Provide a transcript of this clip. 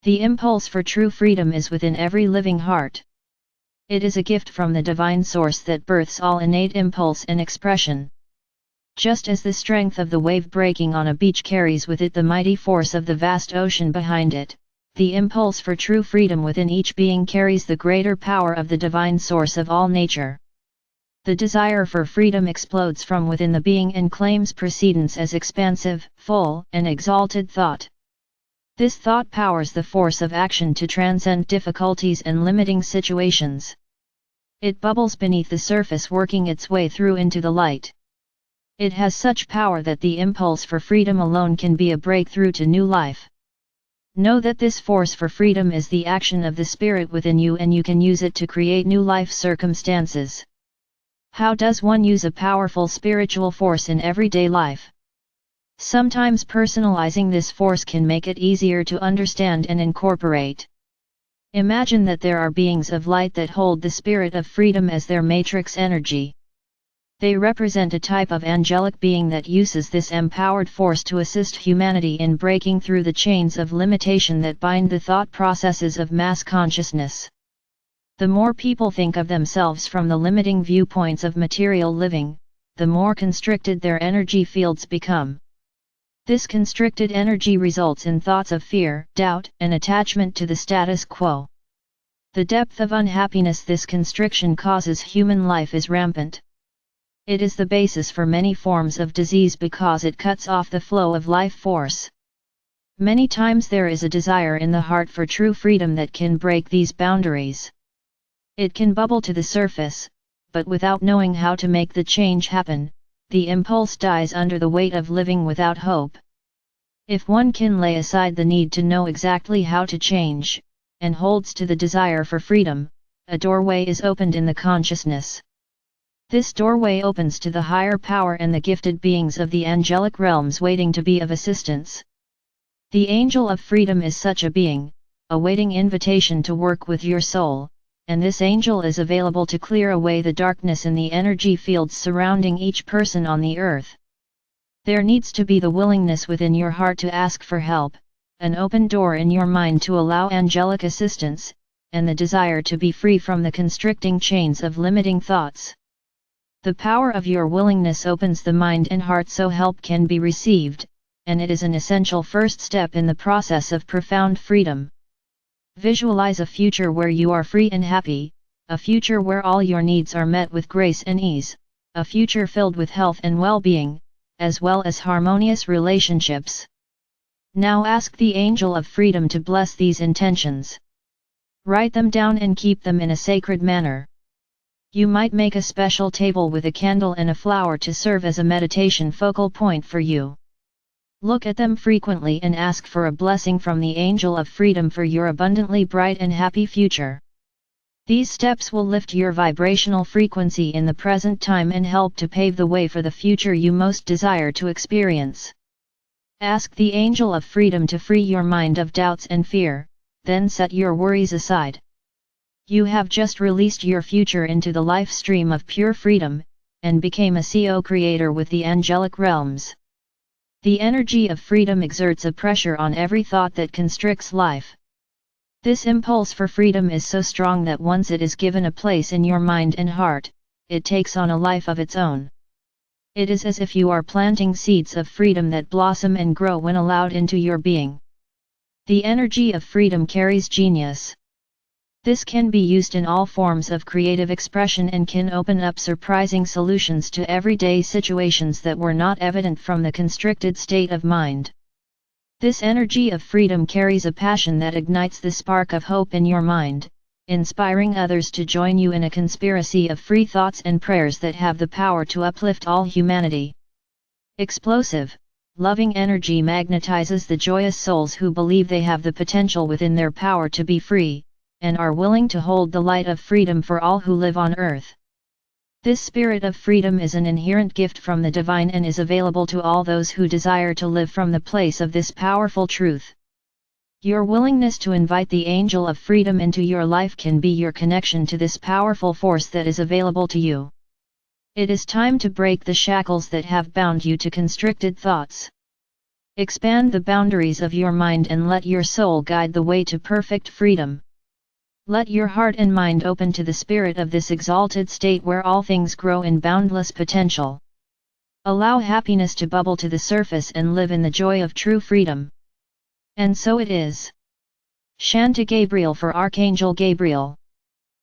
The impulse for true freedom is within every living heart. It is a gift from the divine source that births all innate impulse and expression. Just as the strength of the wave breaking on a beach carries with it the mighty force of the vast ocean behind it, the impulse for true freedom within each being carries the greater power of the divine source of all nature. The desire for freedom explodes from within the being and claims precedence as expansive, full, and exalted thought. This thought powers the force of action to transcend difficulties and limiting situations. It bubbles beneath the surface, working its way through into the light. It has such power that the impulse for freedom alone can be a breakthrough to new life. Know that this force for freedom is the action of the Spirit within you, and you can use it to create new life circumstances. How does one use a powerful spiritual force in everyday life? Sometimes personalizing this force can make it easier to understand and incorporate. Imagine that there are beings of light that hold the spirit of freedom as their matrix energy. They represent a type of angelic being that uses this empowered force to assist humanity in breaking through the chains of limitation that bind the thought processes of mass consciousness. The more people think of themselves from the limiting viewpoints of material living, the more constricted their energy fields become. This constricted energy results in thoughts of fear, doubt, and attachment to the status quo. The depth of unhappiness this constriction causes human life is rampant. It is the basis for many forms of disease because it cuts off the flow of life force. Many times there is a desire in the heart for true freedom that can break these boundaries. It can bubble to the surface, but without knowing how to make the change happen, the impulse dies under the weight of living without hope. If one can lay aside the need to know exactly how to change, and holds to the desire for freedom, a doorway is opened in the consciousness. This doorway opens to the higher power and the gifted beings of the angelic realms waiting to be of assistance. The angel of freedom is such a being, awaiting invitation to work with your soul, and this angel is available to clear away the darkness in the energy fields surrounding each person on the earth. There needs to be the willingness within your heart to ask for help, an open door in your mind to allow angelic assistance, and the desire to be free from the constricting chains of limiting thoughts. The power of your willingness opens the mind and heart so help can be received, and it is an essential first step in the process of profound freedom. Visualize a future where you are free and happy, a future where all your needs are met with grace and ease, a future filled with health and well-being, as well as harmonious relationships. Now ask the angel of freedom to bless these intentions. Write them down and keep them in a sacred manner. You might make a special table with a candle and a flower to serve as a meditation focal point for you. Look at them frequently and ask for a blessing from the angel of freedom for your abundantly bright and happy future. These steps will lift your vibrational frequency in the present time and help to pave the way for the future you most desire to experience. Ask the angel of freedom to free your mind of doubts and fear, then set your worries aside. You have just released your future into the life stream of pure freedom, and became a co-creator with the angelic realms. The energy of freedom exerts a pressure on every thought that constricts life. This impulse for freedom is so strong that once it is given a place in your mind and heart, it takes on a life of its own. It is as if you are planting seeds of freedom that blossom and grow when allowed into your being. The energy of freedom carries genius. This can be used in all forms of creative expression and can open up surprising solutions to everyday situations that were not evident from the constricted state of mind. This energy of freedom carries a passion that ignites the spark of hope in your mind, inspiring others to join you in a conspiracy of free thoughts and prayers that have the power to uplift all humanity. Explosive, loving energy magnetizes the joyous souls who believe they have the potential within their power to be free, and are willing to hold the light of freedom for all who live on earth. This spirit of freedom is an inherent gift from the divine and is available to all those who desire to live from the place of this powerful truth. Your willingness to invite the angel of freedom into your life can be your connection to this powerful force that is available to you. It is time to break the shackles that have bound you to constricted thoughts. Expand the boundaries of your mind and let your soul guide the way to perfect freedom. Let your heart and mind open to the spirit of this exalted state where all things grow in boundless potential. Allow happiness to bubble to the surface and live in the joy of true freedom. And so it is. Shanta Gabriel for Archangel Gabriel.